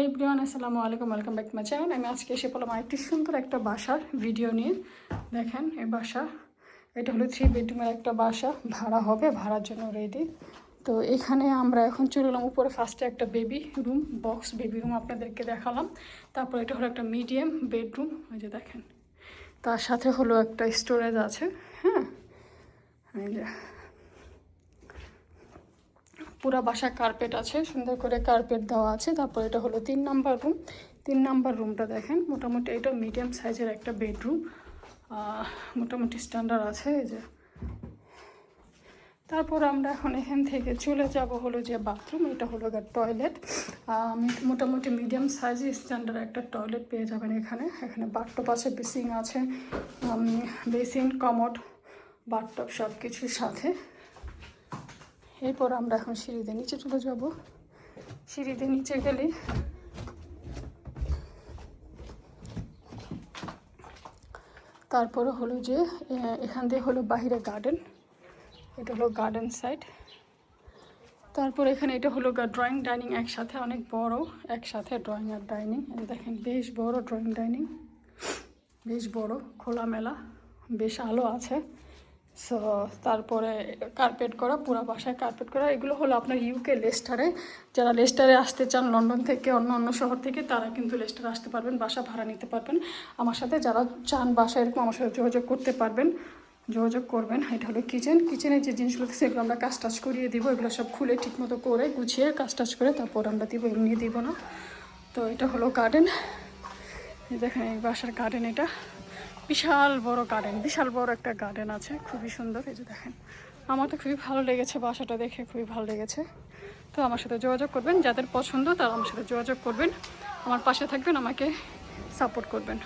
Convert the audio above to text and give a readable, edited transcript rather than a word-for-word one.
Everyone, আসসালামু আলাইকুম, welcome back to my channel. আমি আজকে এসে পড়লাম আরেকটি সুন্দর একটা বাসার ভিডিও নিয়ে। দেখেন এই বাসা, এটা হলো 3 বেডরুমের একটা বাসা, ভাড়া হবে, ভাড়ার জন্য রেডি। তো এখানে আমরা এখন চলে এলাম উপরে। ফার্স্টে একটা baby room, box baby room আপনাদেরকে দেখালাম। তারপর এটা হলো একটা মিডিয়াম বেডরুম, ওই যে দেখেন। তার সাথে হলো একটা স্টোরেজ আছে। হ্যাঁ, এই যে পুরা বাসা কার্পেট আছে, সুন্দর করে কার্পেট দেওয়া আছে। তারপর এটা হলো 3 নাম্বার রুম। 3 নাম্বার রুমটা দেখেন, মোটামুটি এটা মিডিয়াম সাইজের একটা বেডরুম, মোটামুটি স্ট্যান্ডার্ড আছে। এই যে তারপর আমরা এখন এখান থেকে চলে যাব হলো যে বাথরুম। এটা হলো টয়লেট, মোটামুটি মিডিয়াম সাইজে স্ট্যান্ডার্ড একটা টয়লেট পেয়ে যাবেন এখানে। এখানে বাথটব আছে, বেসিন আছে, বেসিন, কমোড, বাথটব সব কিছুর সাথে। এরপর আমরা এখন সিঁড়িতে নিচে চলে যাব। সিঁড়িতে নিচে গেলে তারপরে হলো যে এখান দিয়ে হলো বাহিরে গার্ডেন, এটা হলো গার্ডেন সাইড। তারপর এখানে এটা হলো ড্রয়িং ডাইনিং, একসাথে অনেক বড়, একসাথে ড্রয়িং আর ডাইনিং। দেখেন বেশ বড় ড্রয়িং ডাইনিং, বেশ বড়, খোলামেলা, বেশ আলো আছে। সো তারপরে কার্পেট করা, পুরো বাসায় কার্পেট করা। এগুলো হলো আপনার ইউকে লেস্টারে। যারা লেস্টারে আসতে চান লন্ডন থেকে, অন্য অন্য শহর থেকে, তারা কিন্তু লেস্টারে আসতে পারবেন, বাসা ভাড়া নিতে পারবেন আমার সাথে। যারা চান বাসা এরকম, আমার সাথে যোগাযোগ করতে পারবেন, যোগাযোগ করবেন। এটা হলো কিচেন। কিচেনের যে জিনিসগুলো সেগুলো আমরা কাজ টাজ করিয়ে দিব। এগুলো সব খুলে ঠিকমতো করে গুছিয়ে কাজ টাজ করে তারপর আমরা দিব, এমনি দিব না। তো এটা হলো গার্ডেন, দেখেন এই বাসার গার্ডেন। এটা বিশাল বড় গার্ডেন, বিশাল বড় একটা গার্ডেন আছে, খুবই সুন্দর। এই যে দেখেন, আমার তো খুবই ভালো লেগেছে, বাসাটা দেখে খুবই ভালো লেগেছে। তো আমার সাথে যোগাযোগ করবেন, যাদের পছন্দ তারা আমার সাথে যোগাযোগ করবেন, আমার পাশে থাকবেন, আমাকে সাপোর্ট করবেন।